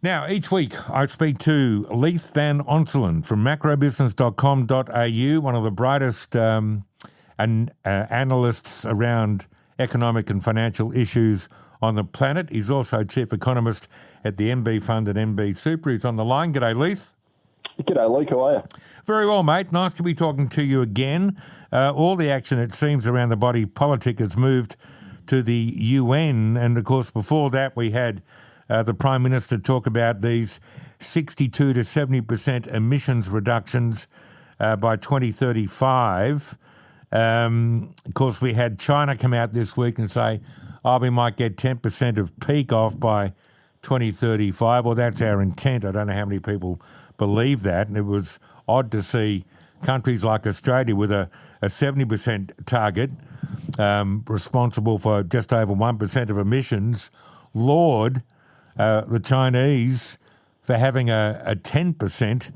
Now, each week I speak to Leith Van Onselen from macrobusiness.com.au, one of the brightest analysts around economic and financial issues on the planet. He's also chief economist at the MB Fund and MB Super. He's on the line. G'day, Leith. G'day, Luke. How are you? Very well, mate. Nice to be talking to you again. All the action, it seems, around the body politic has moved to the UN. And, of course, before that we had the Prime Minister talk about these 62 to 70% emissions reductions by 2035. Of course, we had China come out this week and say, we might get 10% of peak off by 2035. Well, that's our intent. I don't know how many people believe that. And it was odd to see countries like Australia with a 70% target, responsible for just over 1% of emissions, laud the Chinese for having a 10%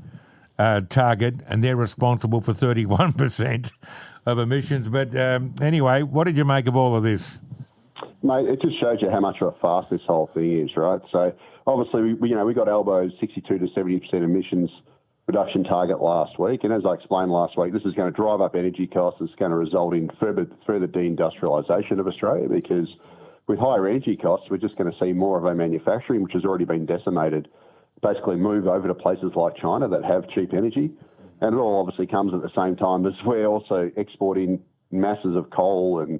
target, and they're responsible for 31% of emissions. But anyway, what did you make of all of this? Mate, it just shows you how much of a farce this whole thing is, right? So obviously, we got elbowed 62 to 70% emissions reduction target last week. And as I explained last week, this is going to drive up energy costs. It's going to result in further deindustrialisation of Australia, because with higher energy costs, we're just going to see more of our manufacturing, which has already been decimated, basically move over to places like China that have cheap energy. And it all obviously comes at the same time as we're also exporting masses of coal and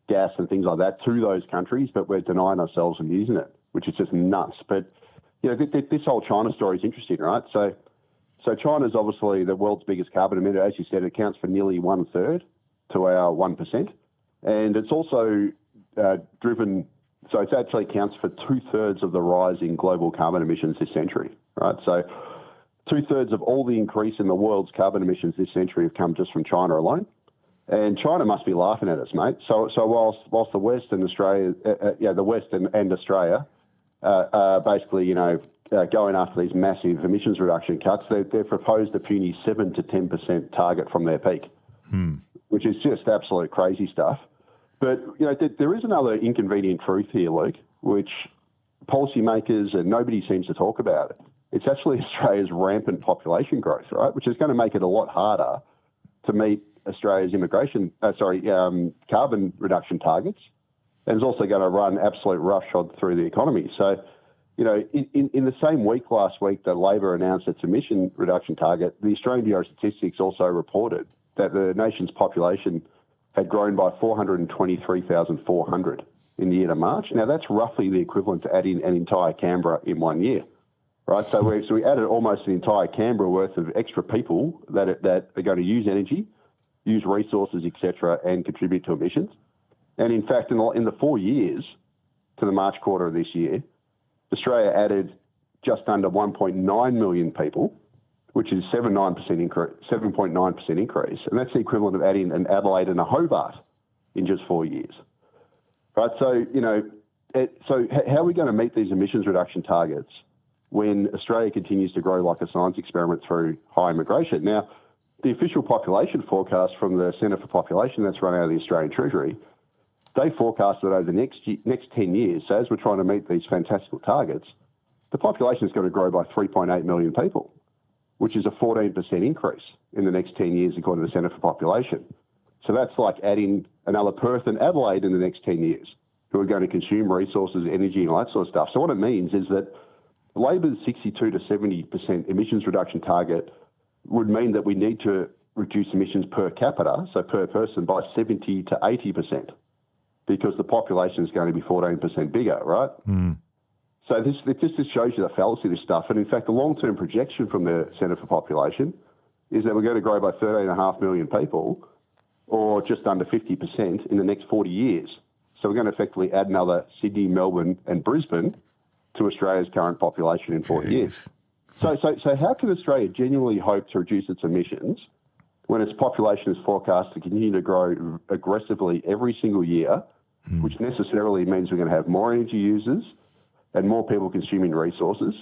gas and things like that to those countries, but we're denying ourselves from using it, which is just nuts. But, this whole China story is interesting, right? So China's obviously the world's biggest carbon emitter. As you said, it accounts for nearly 1/3 to our 1%. And it's also driven, so it actually accounts for 2/3 of the rise in global carbon emissions this century, right? So 2/3 of all the increase in the world's carbon emissions this century have come just from China alone. And China must be laughing at us, mate. So whilst the West and Australia, the West and Australia are basically, going after these massive emissions reduction cuts, they've proposed a puny 7 to 10% target from their peak, which is just absolute crazy stuff. But, there is another inconvenient truth here, Luke, which policymakers and nobody seems to talk about it. It's actually Australia's rampant population growth, right, which is going to make it a lot harder to meet Australia's carbon reduction targets, and is also going to run absolute roughshod through the economy. So, in the same week last week that Labor announced its emission reduction target, the Australian Bureau of Statistics also reported that the nation's population had grown by 423,400 in the year to March. Now, that's roughly the equivalent to adding an entire Canberra in 1 year, right? So we added almost an entire Canberra worth of extra people that are going to use energy, use resources, etc., and contribute to emissions. And in fact, in the 4 years to the March quarter of this year, Australia added just under 1.9 million people, which is 7.9% increase. And that's the equivalent of adding an Adelaide and a Hobart in just 4 years. Right? So, so how are we going to meet these emissions reduction targets when Australia continues to grow like a science experiment through high immigration? Now, the official population forecast from the Centre for Population that's run out of the Australian Treasury, they forecast that over the next 10 years, so as we're trying to meet these fantastical targets, the population is going to grow by 3.8 million people, which is a 14% increase in the next 10 years, according to the Centre for Population. So that's like adding another Perth and Adelaide in the next 10 years, who are going to consume resources, energy, and all that sort of stuff. So what it means is that Labor's 62 to 70% emissions reduction target would mean that we need to reduce emissions per capita, so per person, by 70 to 80%, because the population is going to be 14% bigger, right? So this just shows you the fallacy of this stuff. And in fact, the long-term projection from the Centre for Population is that we're going to grow by 13.5 million people, or just under 50% in the next 40 years. So we're going to effectively add another Sydney, Melbourne and Brisbane to Australia's current population in 40 years. So how can Australia genuinely hope to reduce its emissions when its population is forecast to continue to grow aggressively every single year, which necessarily means we're going to have more energy users and more people consuming resources?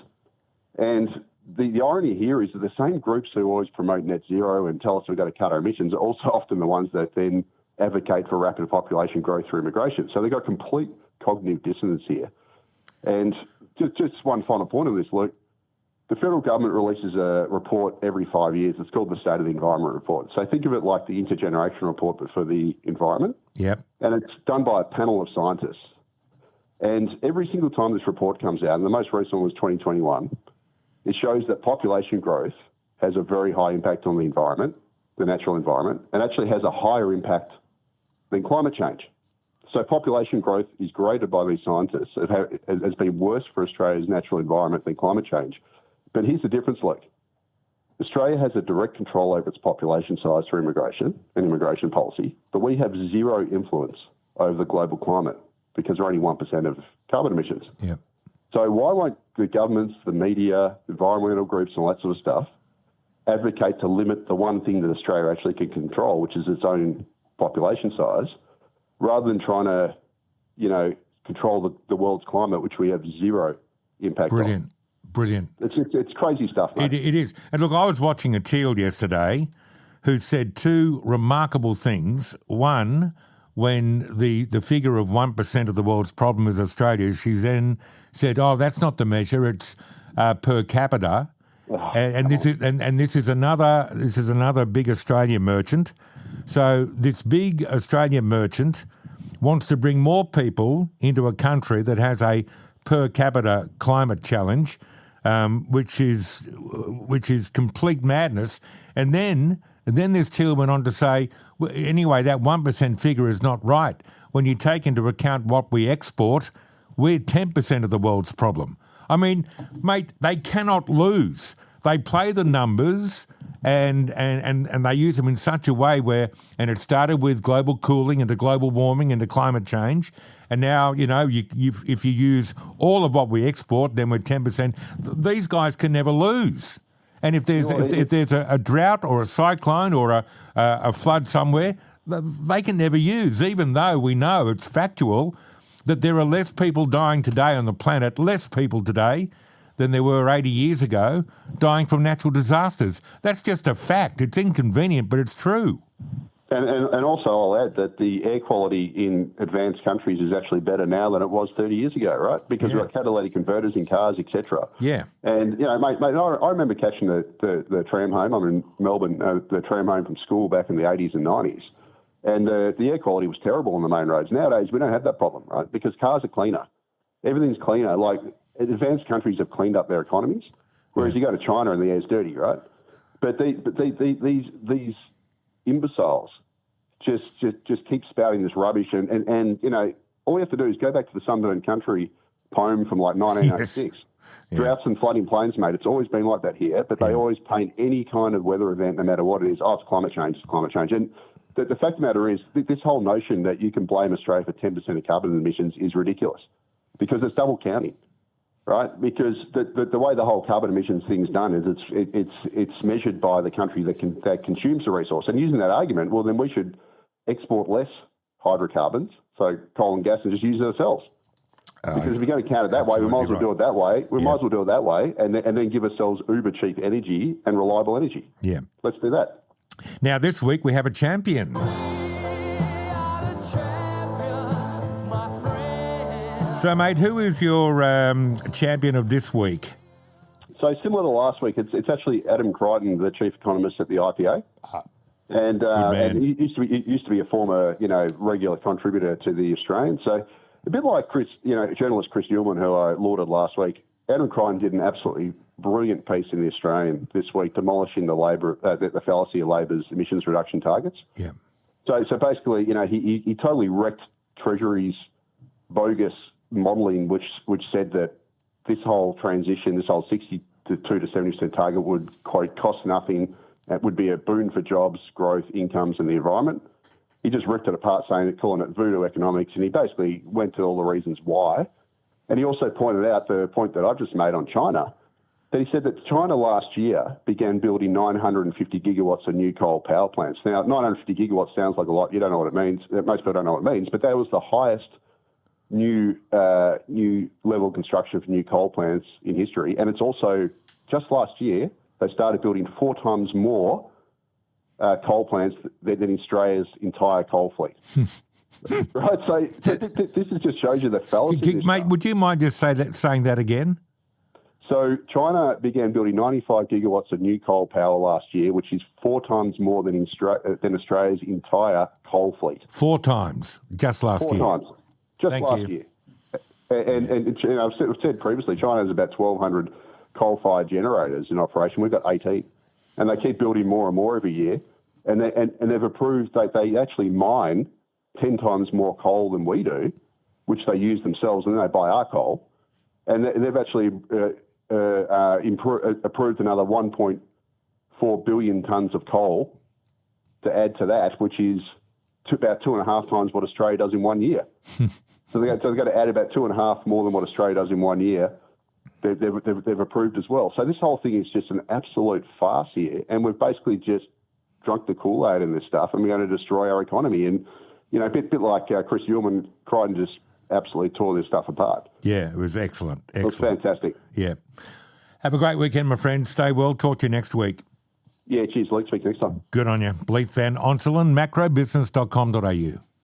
And the irony here is that the same groups who always promote net zero and tell us we've got to cut our emissions are also often the ones that then advocate for rapid population growth through immigration. So they've got complete cognitive dissonance here. And just one final point on this, Luke. The federal government releases a report every 5 years. It's called the State of the Environment Report. So think of it like the intergenerational report, but for the environment. Yep. And it's done by a panel of scientists. And every single time this report comes out, and the most recent one was 2021, it shows that population growth has a very high impact on the environment, the natural environment, and actually has a higher impact than climate change. So population growth is graded by these scientists as being worse for Australia's natural environment than climate change. But here's the difference, Luke. Australia has a direct control over its population size through immigration and immigration policy, but we have zero influence over the global climate because we're only 1% of carbon emissions. Yep. So why won't the governments, the media, environmental groups and all that sort of stuff advocate to limit the one thing that Australia actually can control, which is its own population size, rather than trying to, control the world's climate, which we have zero impact on? Brilliant. It's crazy stuff, mate. It is. And look, I was watching a teal yesterday who said two remarkable things. One, when the figure of 1% of the world's problem is Australia, she then said, "Oh, that's not the measure; it's per capita." And this is another big Australian merchant. So this big Australian merchant wants to bring more people into a country that has a per capita climate challenge, which is complete madness. And then this teal went on to say, well, anyway, that 1% figure is not right. When you take into account what we export, we're 10% of the world's problem. I mean, mate, they cannot lose. They play the numbers and they use them in such a way where, and it started with global cooling into global warming into climate change. And now, if you use all of what we export, then we're 10%. These guys can never lose. And if there's a drought or a cyclone or a flood somewhere, they can never use, even though we know it's factual that there are less people dying today on the planet, less people today than there were 80 years ago dying from natural disasters. That's just a fact. It's inconvenient, but it's true. And also I'll add that the air quality in advanced countries is actually better now than it was 30 years ago, right? Because we've got catalytic converters in cars, etc. Yeah. And, mate, I remember catching the tram home. I'm in Melbourne, the tram home from school back in the 80s and 90s. And the air quality was terrible on the main roads. Nowadays, we don't have that problem, right? Because cars are cleaner. Everything's cleaner. Like, advanced countries have cleaned up their economies, whereas you go to China and the air's dirty, right? But these imbeciles just keep spouting this rubbish, and all you have to do is go back to the Sunderland Country poem from like 1906. Yes. Yeah. Droughts and flooding plains, mate. It's always been like that here, but they always paint any kind of weather event, no matter what it is. Oh, it's climate change. It's climate change. And the fact of the matter is, this whole notion that you can blame Australia for 10% of carbon emissions is ridiculous, because it's double counting. Right, because the way the whole carbon emissions thing's done is it's measured by the country that consumes the resource. And using that argument, well, then we should export less hydrocarbons, so coal and gas, and just use it ourselves. Because if we're going to count it that way, we might as well do it that way. We might as well do it that way, and then give ourselves uber cheap energy and reliable energy. Yeah, let's do that. Now this week we have a champion. So, mate, who is your champion of this week? So, similar to last week, it's actually Adam Crichton, the chief economist at the IPA, and he used to be a former regular contributor to the Australian. So, a bit like journalist Chris Ullman, who I lauded last week. Adam Crichton did an absolutely brilliant piece in the Australian this week, demolishing the fallacy of Labor's emissions reduction targets. Yeah. So basically, he totally wrecked Treasury's bogus modelling, which said that this whole transition, this whole 62 to 70% target would, quote, cost nothing. It would be a boon for jobs, growth, incomes and the environment. He just ripped it apart, calling it voodoo economics, and he basically went to all the reasons why. And he also pointed out the point that I've just made on China, that he said that China last year began building 950 gigawatts of new coal power plants. Now, 950 gigawatts sounds like a lot. You don't know what it means. Most people don't know what it means, but that was the highest new level construction of new coal plants in history. And it's also, just last year, they started building 4 times more coal plants than Australia's entire coal fleet. Right, so this just shows you the fallacy. Mate, would you mind just saying that again? So China began building 95 gigawatts of new coal power last year, which is 4 times more than Australia's entire coal fleet. 4 times, just last year. 4 times, just Thank last you. year. And you know, I've said previously, China has about 1,200 coal-fired generators in operation. We've got 18, and they keep building more and more every year. And they've approved that they actually mine 10 times more coal than we do, which they use themselves, and then they buy our coal. And they've actually approved another 1.4 billion tonnes of coal to add to that, which is about 2.5 times what Australia does in 1 year. So they've got to add about 2.5 more than what Australia does in 1 year. They've approved as well. So this whole thing is just an absolute farce here, and we've basically just drunk the Kool-Aid in this stuff, and we're going to destroy our economy. And you know, a bit like Chris Uhlmann cried and just absolutely tore this stuff apart. Yeah, it was excellent. It was fantastic. Yeah. Have a great weekend, my friend. Stay well. Talk to you next week. Yeah, cheers, Luke. Speak next time. Good on you. Bleeth Van Onselen, macrobusiness.com.au.